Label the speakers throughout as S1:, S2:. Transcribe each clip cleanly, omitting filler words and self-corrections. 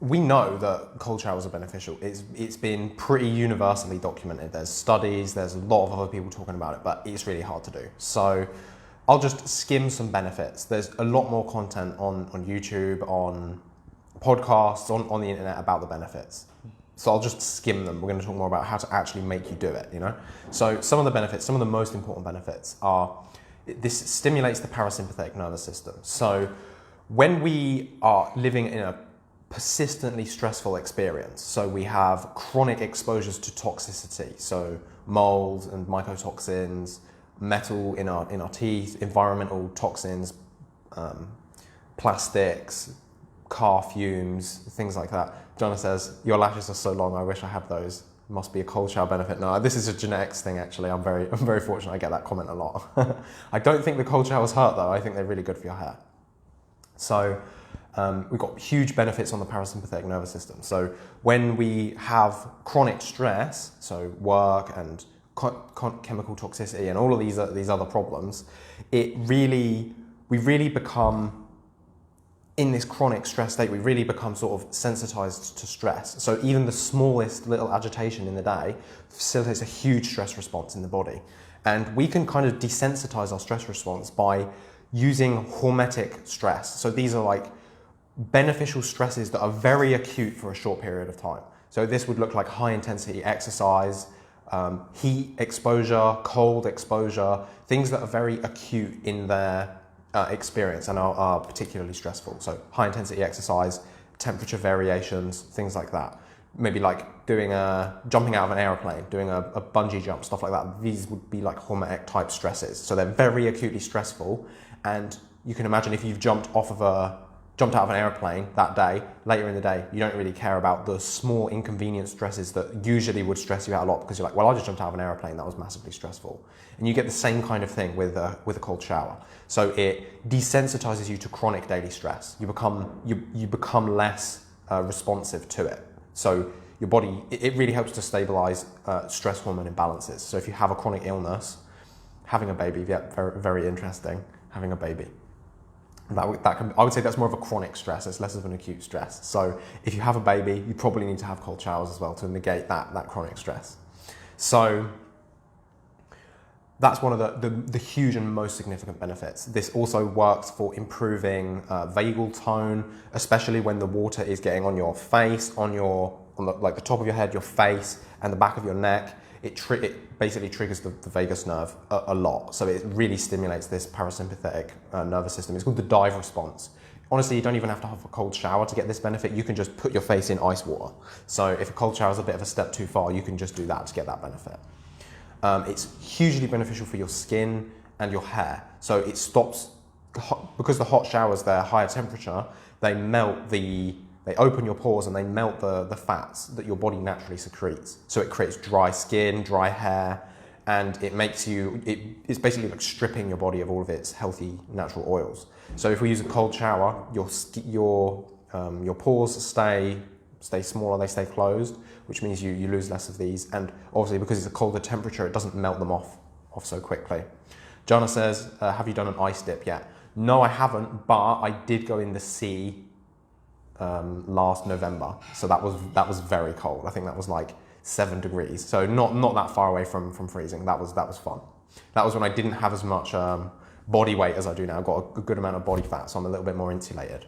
S1: we know that cold showers are beneficial. It's been pretty universally documented. There's studies, there's a lot of other people talking about it, but it's really hard to do. So I'll just skim some benefits. There's a lot more content on YouTube, on podcasts, on the internet about the benefits. So I'll just skim them. We're going to talk more about how to actually make you do it, you know? So some of the benefits, some of the most important benefits are, this stimulates the parasympathetic nervous system. So when we are living in a persistently stressful experience, so we have chronic exposures to toxicity, so mold and mycotoxins, metal in our teeth, environmental toxins, plastics, car fumes, things like that. Jonah says, your lashes are so long, I wish I had those. Must be a cold shower benefit. No, this is a genetics thing actually. I'm very fortunate I get that comment a lot. I don't think the cold showers hurt though. I think they're really good for your hair. So we've got huge benefits on the parasympathetic nervous system. So when we have chronic stress, so work and chemical toxicity and all of these other problems, we really become, in this chronic stress state, we really become sort of sensitized to stress. So even the smallest little agitation in the day facilitates a huge stress response in the body. And we can kind of desensitize our stress response by using hormetic stress. So these are like beneficial stresses that are very acute for a short period of time. So this would look like high intensity exercise, heat exposure, cold exposure, things that are very acute in their experience and are particularly stressful. So high intensity exercise, temperature variations, things like that. Maybe like jumping out of an airplane, doing a bungee jump, stuff like that. These would be like hormetic type stresses. So they're very acutely stressful. And you can imagine if you've jumped out of an airplane that day, later in the day, you don't really care about the small inconvenient stresses that usually would stress you out a lot, because you're like, well, I just jumped out of an airplane, that was massively stressful. And you get the same kind of thing with a cold shower. So it desensitizes you to chronic daily stress. You become less responsive to it. So your body, it really helps to stabilize stress hormone imbalances. So if you have a chronic illness, having a baby, yeah, very, very interesting, having a baby. I would say that's more of a chronic stress, it's less of an acute stress. So if you have a baby, you probably need to have cold showers as well to negate that chronic stress. So that's one of the huge and most significant benefits. This also works for improving vagal tone, especially when the water is getting on your face, on the top of your head, your face, and the back of your neck. It basically triggers the vagus nerve a lot. So it really stimulates this parasympathetic nervous system. It's called the dive response. Honestly, you don't even have to have a cold shower to get this benefit. You can just put your face in ice water. So if a cold shower is a bit of a step too far, you can just do that to get that benefit. It's hugely beneficial for your skin and your hair. So it stops, because the hot showers, they're higher temperature, they open your pores and they melt the fats that your body naturally secretes. So it creates dry skin, dry hair, and it's basically like stripping your body of all of its healthy natural oils. So if we use a cold shower, your pores stay smaller, they stay closed, which means you lose less of these. And obviously because it's a colder temperature, it doesn't melt them off so quickly. Jonah says, have you done an ice dip yet? No, I haven't, but I did go in the sea last November, so that was very cold. I think that was like 7 degrees, so not that far away from freezing. That was fun. That was when I didn't have as much body weight as I do now. I've got a good amount of body fat, so I'm a little bit more insulated.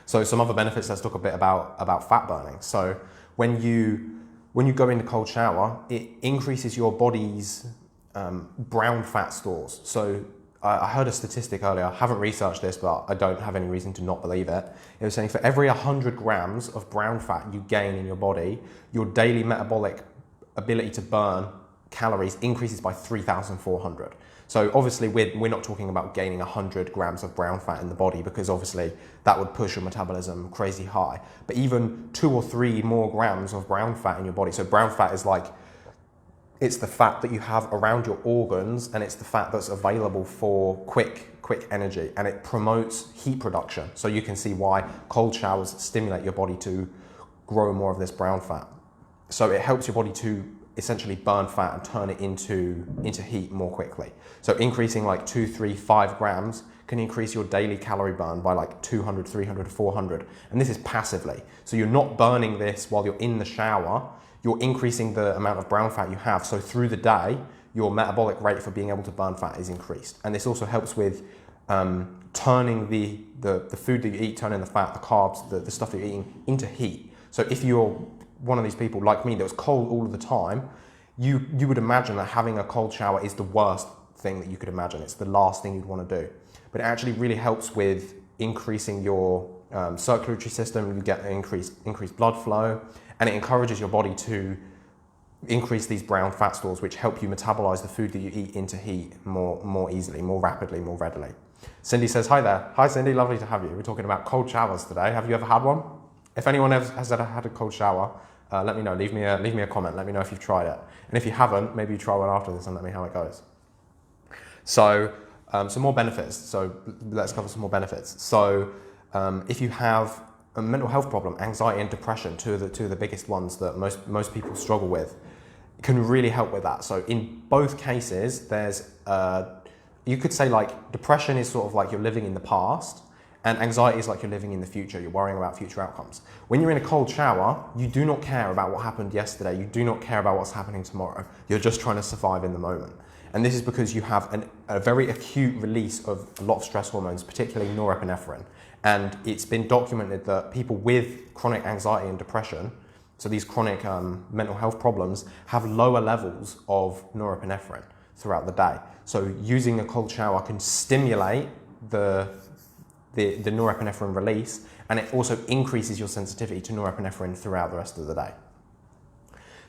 S1: So some other benefits, let's talk a bit about fat burning. So when you go into cold shower, it increases your body's brown fat stores. So I heard a statistic earlier, I haven't researched this, but I don't have any reason to not believe it. It was saying for every 100 grams of brown fat you gain in your body, your daily metabolic ability to burn calories increases by 3,400. So obviously we're not talking about gaining 100 grams of brown fat in the body, because obviously that would push your metabolism crazy high. But even 2 or 3 more grams of brown fat in your body. So brown fat is like, it's the fat that you have around your organs, and it's the fat that's available for quick energy, and it promotes heat production. So you can see why cold showers stimulate your body to grow more of this brown fat. So it helps your body to essentially burn fat and turn it into heat more quickly. So increasing like 2, 3, 5 grams can increase your daily calorie burn by like 200, 300, 400. And this is passively. So you're not burning this while you're in the shower, you're increasing the amount of brown fat you have. So through the day, your metabolic rate for being able to burn fat is increased. And this also helps with turning the food that you eat, turning the fat, the carbs, the stuff that you're eating into heat. So if you're one of these people like me that was cold all of the time, you would imagine that having a cold shower is the worst thing that you could imagine. It's the last thing you'd want to do. But it actually really helps with increasing your circulatory system. You get increased blood flow, and it encourages your body to increase these brown fat stores, which help you metabolize the food that you eat into heat more easily, more rapidly, more readily. Cindy says, hi there. Hi Cindy, lovely to have you. We're talking about cold showers today. Have you ever had one? If anyone has ever had a cold shower, let me know. Leave me a comment. Let me know if you've tried it. And if you haven't, maybe you try one after this and let me know how it goes. So some more benefits. So let's cover some more benefits. So if you have a mental health problem, anxiety and depression, two of the biggest ones that most people struggle with, it can really help with that. So in both cases, there's you could say like depression is sort of like you're living in the past, and anxiety is like you're living in the future. You're worrying about future outcomes. When you're in a cold shower, you do not care about what happened yesterday. You do not care about what's happening tomorrow. You're just trying to survive in the moment. And this is because you have a very acute release of a lot of stress hormones, particularly norepinephrine. And it's been documented that people with chronic anxiety and depression, so these chronic mental health problems, have lower levels of norepinephrine throughout the day. So using a cold shower can stimulate the norepinephrine release, and it also increases your sensitivity to norepinephrine throughout the rest of the day.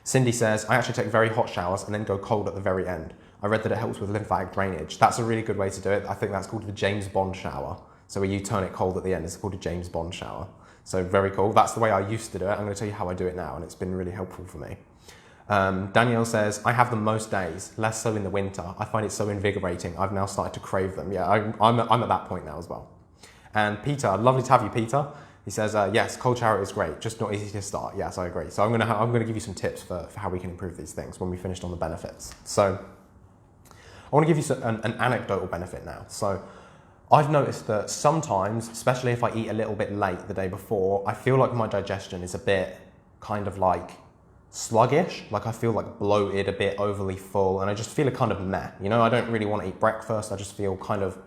S1: Cindy says, I actually take very hot showers and then go cold at the very end. I read that it helps with lymphatic drainage. That's a really good way to do it. I think that's called the James Bond shower. So where you turn it cold at the end, it's called a James Bond shower. So very cool. That's the way I used to do it. I'm going to tell you how I do it now, and it's been really helpful for me. Danielle says, I have them most days, less so in the winter. I find it so invigorating. I've now started to crave them. Yeah, I'm at that point now as well. And Peter, lovely to have you, Peter. He says, yes, cold shower is great, just not easy to start. Yes, I agree. So I'm going to give you some tips for how we can improve these things when we finished on the benefits. So I want to give you an anecdotal benefit now. So I've noticed that sometimes, especially if I eat a little bit late the day before, I feel like my digestion is a bit kind of like sluggish, like I feel like bloated, a bit overly full, and I just feel a kind of meh. You know, I don't really want to eat breakfast. I just feel kind of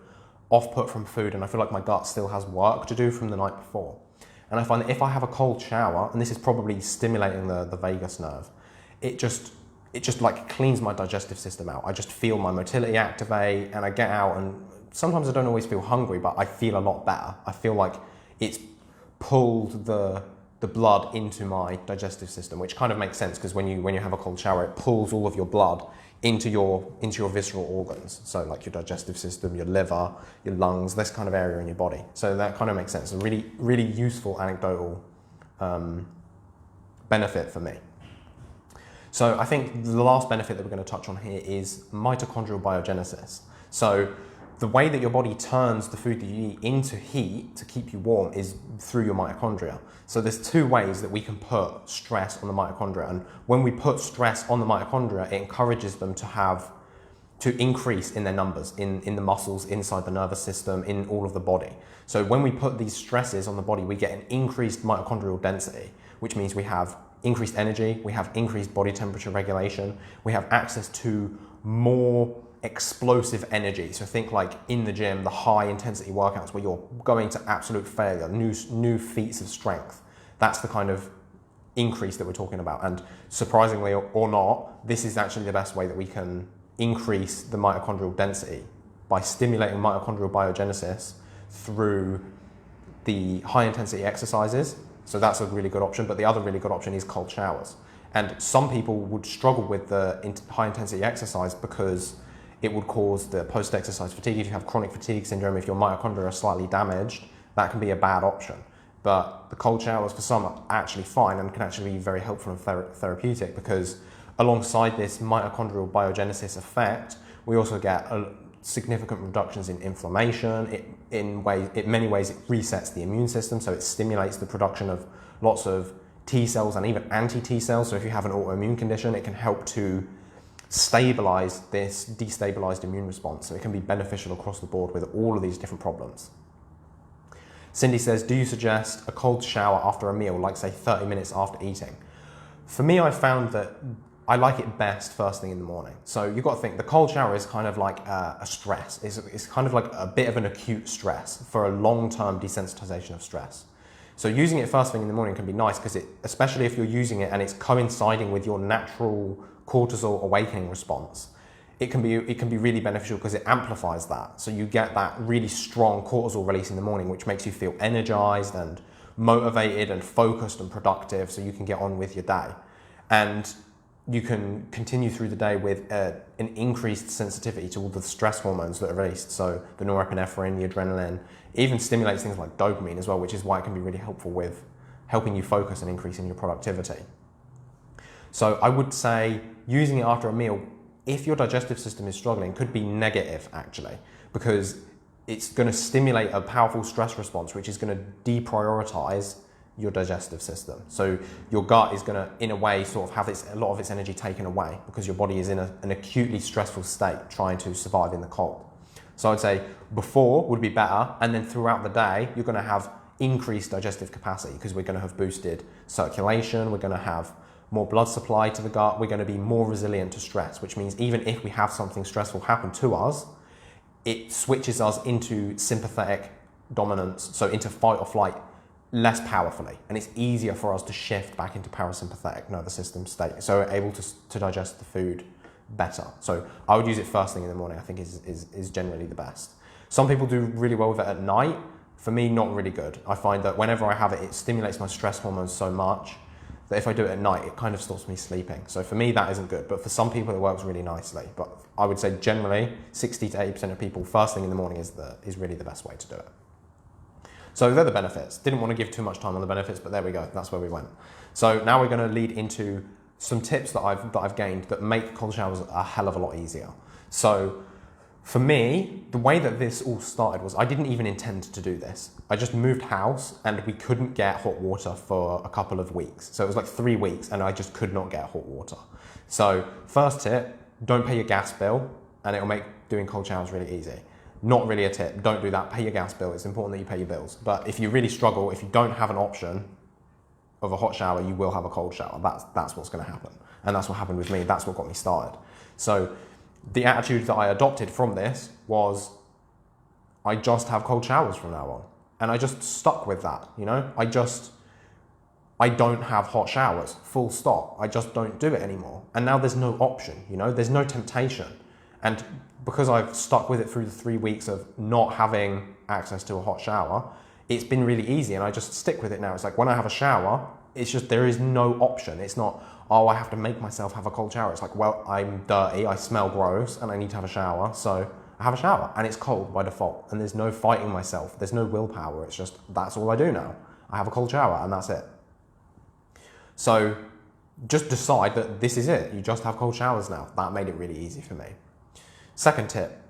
S1: off-put from food, and I feel like my gut still has work to do from the night before. And I find that if I have a cold shower, and this is probably stimulating the vagus nerve, it just like cleans my digestive system out. I just feel my motility activate, and I get out, and sometimes I don't always feel hungry, but I feel a lot better. I feel like it's pulled the blood into my digestive system, which kind of makes sense because when you have a cold shower, it pulls all of your blood into your visceral organs. So like your digestive system, your liver, your lungs, this kind of area in your body. So that kind of makes sense. A really, really useful anecdotal benefit for me. So I think the last benefit that we're going to touch on here is mitochondrial biogenesis. So the way that your body turns the food that you eat into heat to keep you warm is through your mitochondria. So there's two ways that we can put stress on the mitochondria. And when we put stress on the mitochondria, it encourages them to increase in their numbers, in the muscles, inside the nervous system, in all of the body. So when we put these stresses on the body, we get an increased mitochondrial density, which means we have increased energy, we have increased body temperature regulation, we have access to more explosive energy. So think like in the gym, the high intensity workouts where you're going to absolute failure, new feats of strength. That's the kind of increase that we're talking about. And surprisingly or not, this is actually the best way that we can increase the mitochondrial density by stimulating mitochondrial biogenesis through the high intensity exercises. So that's a really good option. But the other really good option is cold showers. And some people would struggle with the high intensity exercise because it would cause the post-exercise fatigue. If you have chronic fatigue syndrome, if your mitochondria are slightly damaged, that can be a bad option. But the cold showers for some are actually fine and can actually be very helpful and therapeutic because alongside this mitochondrial biogenesis effect, we also get significant reductions in inflammation. In many ways, it resets the immune system, so it stimulates the production of lots of T cells and even anti-T cells. So if you have an autoimmune condition, it can help to stabilize this destabilized immune response. So it can be beneficial across the board with all of these different problems. Cindy says, do you suggest a cold shower after a meal, like say 30 minutes after eating? For me, I found that I like it best first thing in the morning. So you've got to think the cold shower is kind of like a stress. It's kind of like a bit of an acute stress for a long-term desensitization of stress. So using it first thing in the morning can be nice because especially if you're using it and it's coinciding with your natural cortisol awakening response, it can be really beneficial because it amplifies that. So you get that really strong cortisol release in the morning, which makes you feel energized and motivated and focused and productive, so you can get on with your day. And you can continue through the day with an increased sensitivity to all the stress hormones that are released. So the norepinephrine, the adrenaline, even stimulates things like dopamine as well, which is why it can be really helpful with helping you focus and increasing your productivity. So I would say using it after a meal, if your digestive system is struggling, could be negative actually, because it's going to stimulate a powerful stress response, which is going to deprioritize your digestive system. So your gut is going to, in a way, sort of have a lot of its energy taken away because your body is in an acutely stressful state trying to survive in the cold. So I'd say before would be better, and then throughout the day, you're going to have increased digestive capacity because we're going to have boosted circulation, we're going to have more blood supply to the gut, we're going to be more resilient to stress, which means even if we have something stressful happen to us, it switches us into sympathetic dominance, so into fight or flight, less powerfully, and it's easier for us to shift back into parasympathetic nervous system state, so we're able to digest the food better. So I would use it first thing in the morning. I think is generally the best. Some people do really well with it at night. For me, not really good. I find that whenever I have it, it stimulates my stress hormones so much that if I do it at night, it kind of stops me sleeping. So for me, that isn't good, but for some people, it works really nicely. But I would say generally, 60 to 80% of people, first thing in the morning is really the best way to do it. So they're the benefits. Didn't want to give too much time on the benefits, but there we go. That's where we went. So now we're going to lead into some tips that I've gained that make cold showers a hell of a lot easier. So for me, the way that this all started was I didn't even intend to do this. I just moved house and we couldn't get hot water for a couple of weeks. So it was like 3 weeks and I just could not get hot water. So first tip, don't pay your gas bill and it'll make doing cold showers really easy. Not really a tip, don't do that, pay your gas bill. It's important that you pay your bills. But if you really struggle, if you don't have an option of a hot shower, you will have a cold shower. That's what's going to happen. And that's what happened with me. That's what got me started. So the attitude that I adopted from this was I just have cold showers from now on. And I just stuck with that, you know? I don't have hot showers, full stop. I just don't do it anymore. And now there's no option, you know? There's no temptation. And because I've stuck with it through the 3 weeks of not having access to a hot shower, it's been really easy and I just stick with it now. It's like when I have a shower, it's just, there is no option. It's not, oh, I have to make myself have a cold shower. It's like, well, I'm dirty, I smell gross and I need to have a shower. So I have a shower and it's cold by default and there's no fighting myself. There's no willpower. It's just, that's all I do now. I have a cold shower and that's it. So just decide that this is it. You just have cold showers now. That made it really easy for me. Second tip,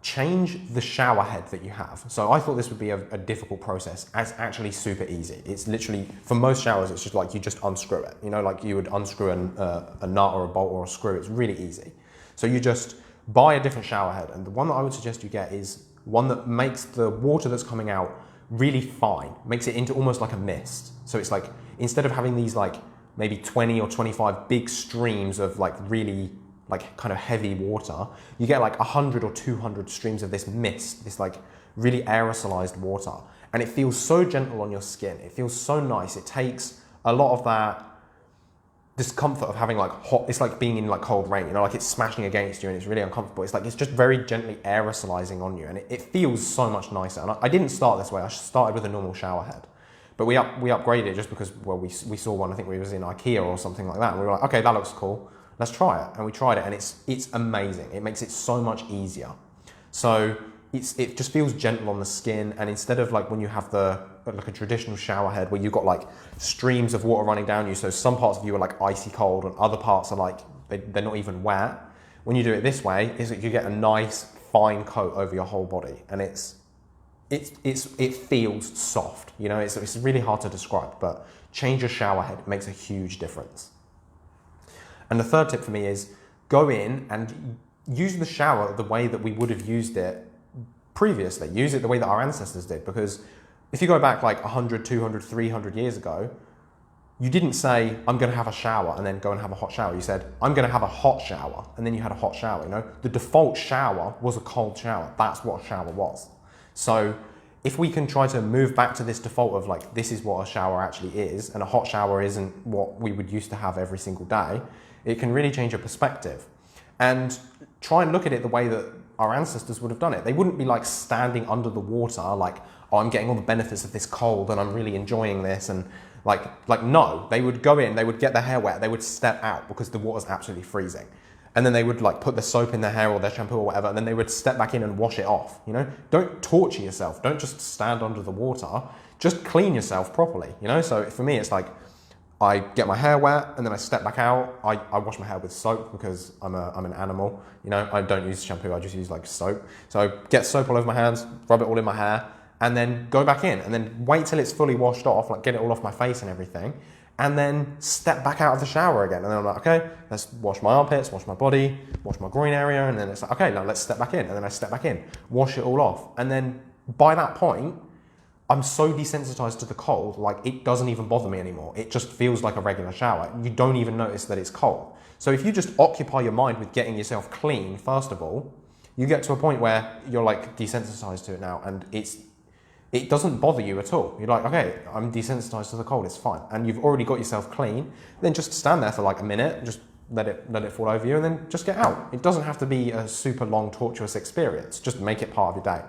S1: change the shower head that you have. So I thought this would be a difficult process. It's actually super easy. It's literally, for most showers, it's just like you just unscrew it. You know, like you would unscrew a nut or a bolt or a screw. It's really easy. So you just buy a different shower head. And the one that I would suggest you get is one that makes the water that's coming out really fine, makes it into almost like a mist. So it's like, instead of having these like maybe 20 or 25 big streams of like really like kind of heavy water, you get like 100 or 200 streams of this mist, this like really aerosolized water. And it feels so gentle on your skin. It feels so nice. It takes a lot of that discomfort of having like hot, it's like being in like cold rain, you know, like it's smashing against you and it's really uncomfortable. It's like, it's just very gently aerosolizing on you and it feels so much nicer. And I didn't start this way. I started with a normal shower head. But we upgraded it just because, well, we saw one, I think we was in IKEA or something like that. And we were like, okay, that looks cool. Let's try it. And we tried it and it's amazing. It makes it so much easier. So it just feels gentle on the skin. And instead of like when you have like a traditional shower head where you've got like streams of water running down you, so some parts of you are like icy cold and other parts are like, they're not even wet. When you do it this way, is that you get a nice fine coat over your whole body. And it feels soft. You know, it's really hard to describe, but change your shower head. It makes a huge difference. And the third tip for me is go in and use the shower the way that we would have used it previously. Use it the way that our ancestors did. Because if you go back like 100, 200, 300 years ago, you didn't say, I'm going to have a shower and then go and have a hot shower. You said, I'm going to have a hot shower, and then you had a hot shower, you know? The default shower was a cold shower. That's what a shower was. So if we can try to move back to this default of like, this is what a shower actually is, and a hot shower isn't what we would used to have every single day, it can really change your perspective. And try and look at it the way that our ancestors would have done it. They wouldn't be like standing under the water like, oh, I'm getting all the benefits of this cold and I'm really enjoying this, and like no, they would go in, they would get their hair wet, they would step out because the water's absolutely freezing. And then they would like put the soap in their hair or their shampoo or whatever, and then they would step back in and wash it off, you know? Don't torture yourself. Don't just stand under the water. Just clean yourself properly, you know? So for me, it's like, I get my hair wet and then I step back out. I wash my hair with soap because I'm an animal, you know? I don't use shampoo, I just use like soap. So I get soap all over my hands, rub it all in my hair, and then go back in and then wait till it's fully washed off, like get it all off my face and everything, and then step back out of the shower again. And then I'm like, okay, let's wash my armpits, wash my body, wash my groin area, and then it's like, okay, now let's step back in. And then I step back in, wash it all off. And then by that point, I'm so desensitized to the cold, like it doesn't even bother me anymore. It just feels like a regular shower. You don't even notice that it's cold. So if you just occupy your mind with getting yourself clean, first of all, you get to a point where you're like desensitized to it now, and it doesn't bother you at all. You're like, okay, I'm desensitized to the cold, it's fine. And you've already got yourself clean. Then just stand there for like a minute, just let it fall over you, and then just get out. It doesn't have to be a super long, tortuous experience. Just make it part of your day.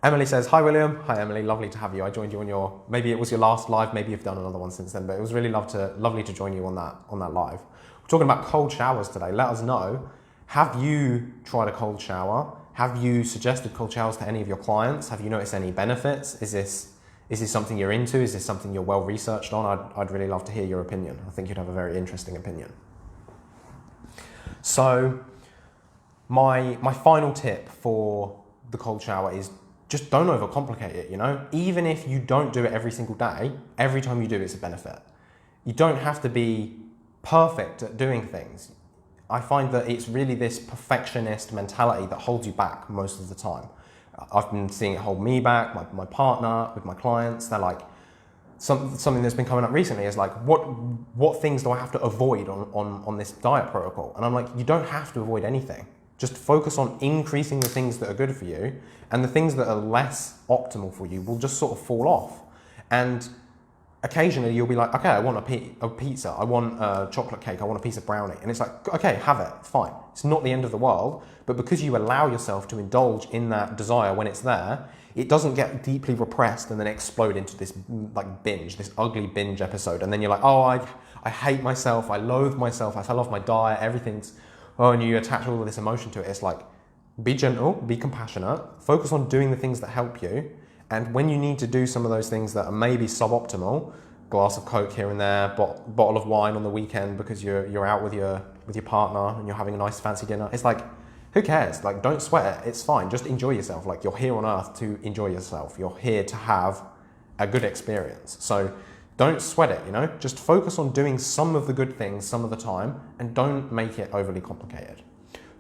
S1: Emily says, hi William. Hi Emily, lovely to have you. I joined you on maybe it was your last live, maybe you've done another one since then, but it was really lovely to join you on that live. We're talking about cold showers today. Let us know, have you tried a cold shower? Have you suggested cold showers to any of your clients? Have you noticed any benefits? Is this something you're into? Is this something you're well researched on? I'd really love to hear your opinion. I think you'd have a very interesting opinion. So my final tip for the cold shower is just don't overcomplicate it, you know? Even if you don't do it every single day, every time you do it's a benefit. You don't have to be perfect at doing things. I find that it's really this perfectionist mentality that holds you back most of the time. I've been seeing it hold me back, my partner, with my clients. They're like, something that's been coming up recently is like, what things do I have to avoid on this diet protocol? And I'm like, you don't have to avoid anything. Just focus on increasing the things that are good for you, and the things that are less optimal for you will just sort of fall off. And occasionally you'll be like, okay, I want a pizza, I want a chocolate cake, I want a piece of brownie. And it's like, okay, have it, fine. It's not the end of the world, but because you allow yourself to indulge in that desire when it's there, it doesn't get deeply repressed and then explode into this like binge, this ugly binge episode. And then you're like, oh, I hate myself, I loathe myself, I fell off my diet, everything's, oh, and you attach all of this emotion to it. It's like, be gentle, be compassionate, focus on doing the things that help you. And when you need to do some of those things that are maybe suboptimal, glass of Coke here and there, bottle of wine on the weekend because you're out with your partner and you're having a nice fancy dinner, it's like, who cares? Like, don't sweat it, it's fine, just enjoy yourself. Like, you're here on earth to enjoy yourself. You're here to have a good experience. So don't sweat it, you know? Just focus on doing some of the good things some of the time and don't make it overly complicated.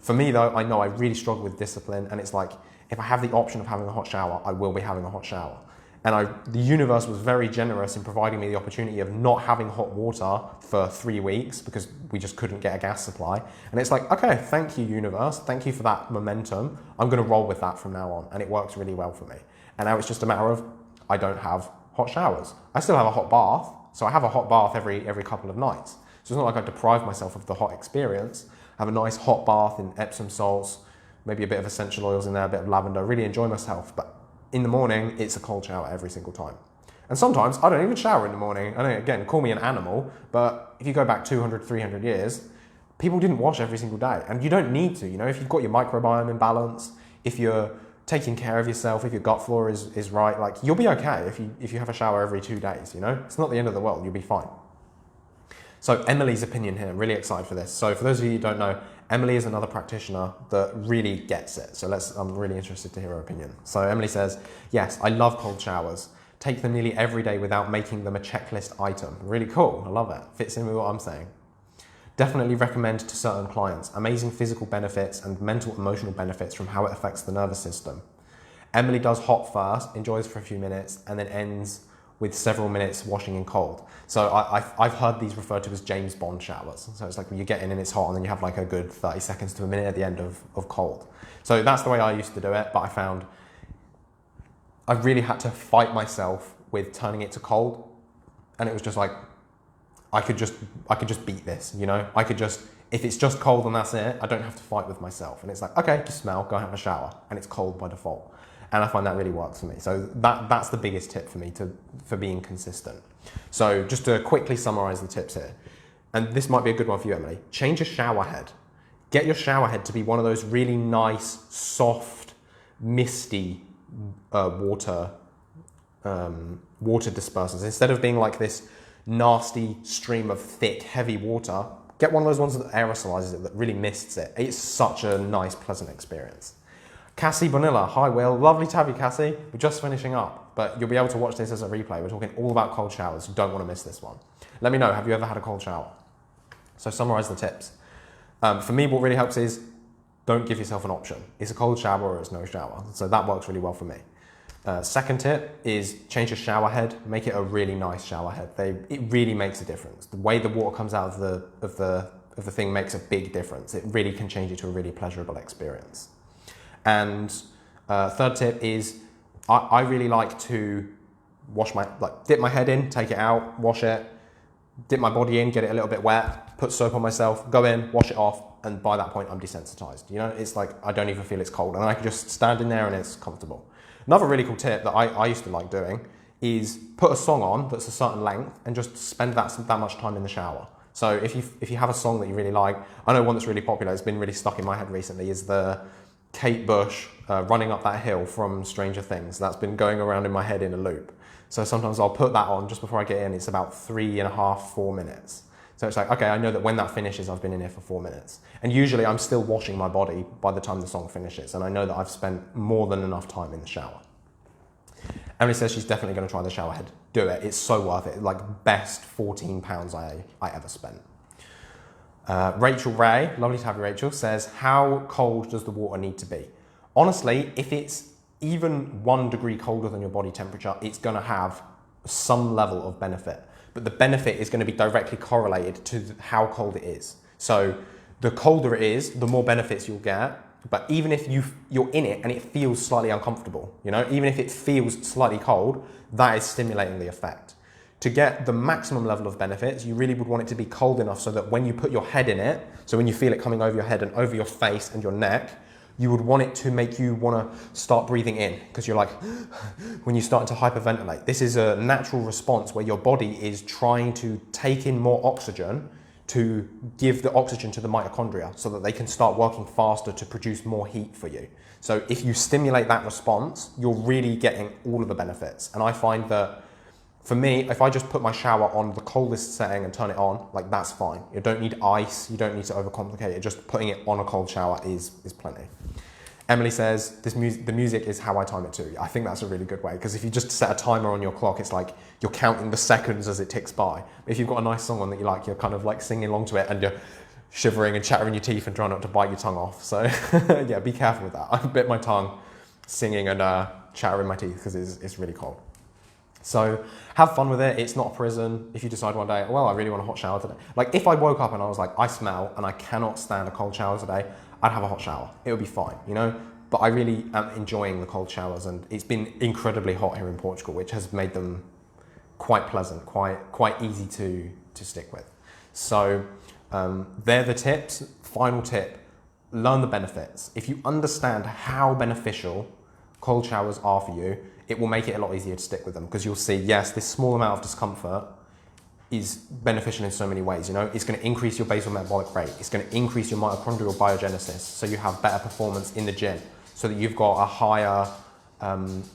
S1: For me though, I know I really struggle with discipline, and it's like, if I have the option of having a hot shower, I will be having a hot shower. And the universe was very generous in providing me the opportunity of not having hot water for 3 weeks because we just couldn't get a gas supply. And it's like, okay, thank you universe. Thank you for that momentum. I'm gonna roll with that from now on. And it works really well for me. And now it's just a matter of, I don't have hot showers. I still have a hot bath. So I have a hot bath every couple of nights. So it's not like I deprive myself of the hot experience. I have a nice hot bath in Epsom salts, maybe a bit of essential oils in there, a bit of lavender, really enjoy myself. But in the morning, it's a cold shower every single time. And sometimes I don't even shower in the morning. I know, again, call me an animal, but if you go back 200, 300 years, people didn't wash every single day. And you don't need to, you know, if you've got your microbiome in balance, if you're taking care of yourself, if your gut flora is right, like, you'll be okay if you have a shower every 2 days, you know? It's not the end of the world, you'll be fine. So Emily's opinion here, really excited for this. So for those of you who don't know, Emily is another practitioner that really gets it. So I'm really interested to hear her opinion. So Emily says, yes, I love cold showers. Take them nearly every day without making them a checklist item. Really cool, I love it. Fits in with what I'm saying. Definitely recommend to certain clients. Amazing physical benefits and mental, emotional benefits from how it affects the nervous system. Emily does hot first, enjoys for a few minutes, and then ends with several minutes washing in cold. So I've heard these referred to as James Bond showers. So it's like when you get in and it's hot, and then you have like a good 30 seconds to a minute at the end of cold. So that's the way I used to do it, but I found I really had to fight myself with turning it to cold. And it was just like, I could just beat this, you know? If it's just cold and that's it, I don't have to fight with myself. And it's like, okay, just smell, go have a shower. And it's cold by default. And I find that really works for me. So that's the biggest tip for me for being consistent. So just to quickly summarize the tips here. And this might be a good one for you, Emily. Change your shower head. Get your shower head to be one of those really nice, soft, misty water dispersers. Instead of being like this nasty stream of thick, heavy water, get one of those ones that aerosolizes it, that really mists it. It's such a nice, pleasant experience. Cassie Bonilla, hi Will, lovely to have you, Cassie. We're just finishing up, but you'll be able to watch this as a replay. We're talking all about cold showers. You don't want to miss this one. Let me know, have you ever had a cold shower? So summarize the tips. For me, what really helps is don't give yourself an option. It's a cold shower or it's no shower. So that works really well for me. Second tip is change your shower head. Make it a really nice shower head. It really makes a difference. The way the water comes out of the thing makes a big difference. It really can change it to a really pleasurable experience. And third tip is I really like to dip my head in, take it out, wash it, dip my body in, get it a little bit wet, put soap on myself, go in, wash it off, and by that point I'm desensitized. You know, it's like I don't even feel it's cold, and I can just stand in there and it's comfortable. Another really cool tip that I used to like doing is put a song on that's a certain length and just spend that much time in the shower. So if you have a song that you really like, I know one that's really popular, it's been really stuck in my head recently, is the Kate Bush Running Up That Hill from Stranger Things. That's been going around in my head in a loop. So sometimes I'll put that on just before I get in. It's about 3.5, 4 minutes. So it's like, okay, I know that when that finishes, I've been in here for 4 minutes. And usually I'm still washing my body by the time the song finishes. And I know that I've spent more than enough time in the shower. Emily says she's definitely going to try the shower head. Do it. It's so worth it. Like best £14 I ever spent. Rachel Ray, lovely to have you, Rachel, says, how cold does the water need to be? Honestly, if it's even 1 degree colder than your body temperature, it's going to have some level of benefit. But the benefit is going to be directly correlated to how cold it is. So the colder it is, the more benefits you'll get. But even if you're in it and it feels slightly uncomfortable, you know, even if it feels slightly cold, that is stimulating the effect. To get the maximum level of benefits, you really would want it to be cold enough so that when you put your head in it, so when you feel it coming over your head and over your face and your neck, you would want it to make you want to start breathing in, because you're like, when you start to hyperventilate. This is a natural response where your body is trying to take in more oxygen to give the oxygen to the mitochondria so that they can start working faster to produce more heat for you. So if you stimulate that response, you're really getting all of the benefits. And I find that for me, if I just put my shower on the coldest setting and turn it on, like that's fine. You don't need ice, you don't need to overcomplicate it. Just putting it on a cold shower is plenty. Emily says, the music is how I time it too. I think that's a really good way, because if you just set a timer on your clock, it's like you're counting the seconds as it ticks by. If you've got a nice song on that you like, you're kind of like singing along to it and you're shivering and chattering your teeth and trying not to bite your tongue off. So yeah, be careful with that. I bit my tongue singing and chattering my teeth because it's really cold. So have fun with it. It's not a prison. If you decide one day, well, I really want a hot shower today. Like if I woke up and I was like, I smell and I cannot stand a cold shower today, I'd have a hot shower. It would be fine, you know? But I really am enjoying the cold showers, and it's been incredibly hot here in Portugal, which has made them quite pleasant, quite easy to stick with. So they're the tips. Final tip, learn the benefits. If you understand how beneficial cold showers are for you, it will make it a lot easier to stick with them, because you'll see, yes, this small amount of discomfort is beneficial in so many ways. You know, it's going to increase your basal metabolic rate. It's going to increase your mitochondrial biogenesis, so you have better performance in the gym, so that you've got a higher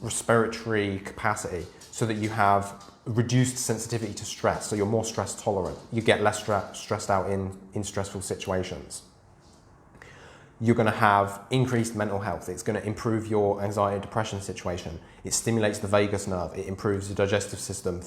S1: respiratory capacity, so that you have reduced sensitivity to stress, so you're more stress tolerant. You get less stressed out in stressful situations. you're going to have increased mental health. It's going to improve your anxiety and depression situation. It stimulates the vagus nerve. It improves the digestive system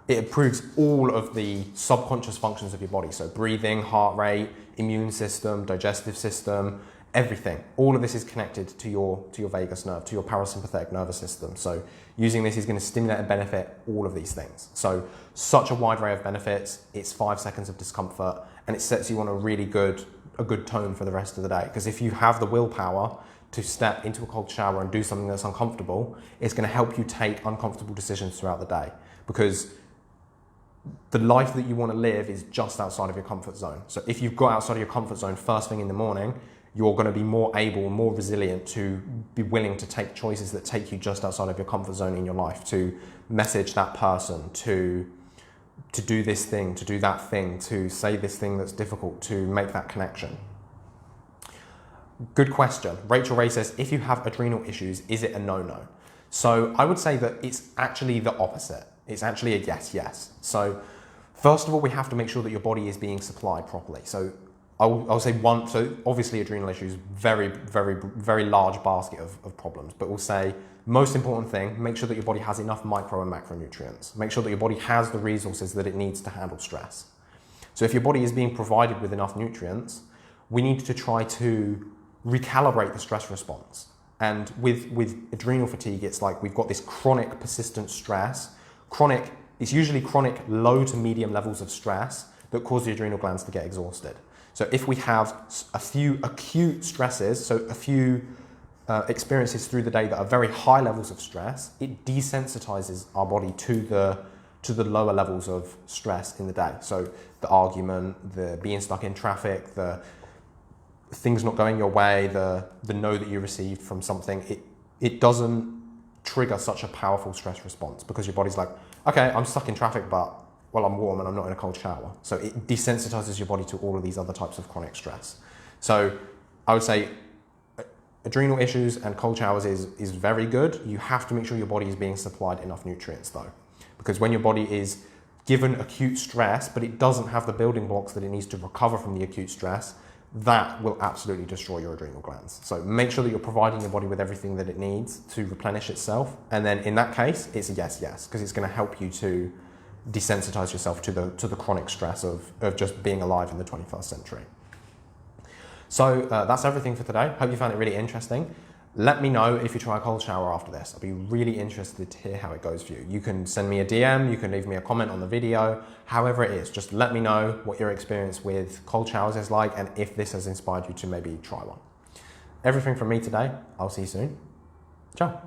S1: it improves all of the subconscious functions of your body. So breathing, heart rate, immune system, digestive system, everything. All of this is connected to your vagus nerve, to your parasympathetic nervous system. So using this is going to stimulate and benefit all of these things. So such a wide array of benefits. It's 5 seconds of discomfort, and it sets you on a good tone for the rest of the day. Because if you have the willpower to step into a cold shower and do something that's uncomfortable, it's going to help you take uncomfortable decisions throughout the day. Because the life that you want to live is just outside of your comfort zone. So if you've got outside of your comfort zone first thing in the morning, you're going to be more able, more resilient to be willing to take choices that take you just outside of your comfort zone in your life, to message that person, to do this thing, to do that thing, to say this thing that's difficult, to make that connection. Good question. Rachel Ray says, if you have adrenal issues, is it a no-no? So I would say that it's actually the opposite. It's actually a yes. So first of all, we have to make sure that your body is being supplied properly. So I'll say so obviously adrenal issues, very, very, very large basket of problems, but we'll say most important thing, make sure that your body has enough micro and macronutrients. Make sure that your body has the resources that it needs to handle stress. So if your body is being provided with enough nutrients, we need to try to recalibrate the stress response. And with adrenal fatigue, it's like we've got this chronic persistent stress. It's usually chronic low to medium levels of stress that cause the adrenal glands to get exhausted. So if we have a few acute stresses, so a few experiences through the day that are very high levels of stress, it desensitizes our body to the lower levels of stress in the day. So the argument, the being stuck in traffic, the things not going your way, the no that you received from something, it doesn't trigger such a powerful stress response because your body's like, okay, I'm stuck in traffic, but well, I'm warm and I'm not in a cold shower. So it desensitizes your body to all of these other types of chronic stress. So I would say adrenal issues and cold showers is very good. You have to make sure your body is being supplied enough nutrients though, because when your body is given acute stress, but it doesn't have the building blocks that it needs to recover from the acute stress, that will absolutely destroy your adrenal glands. So make sure that you're providing your body with everything that it needs to replenish itself. And then in that case, it's a yes, because it's going to help you to desensitize yourself to the chronic stress of just being alive in the 21st century. So that's everything for today. Hope you found it really interesting. Let me know if you try a cold shower after this. I'll be really interested to hear how it goes for you. You can send me a DM, you can leave me a comment on the video, however it is. Just let me know what your experience with cold showers is like and if this has inspired you to maybe try one. Everything from me today. I'll see you soon. Ciao.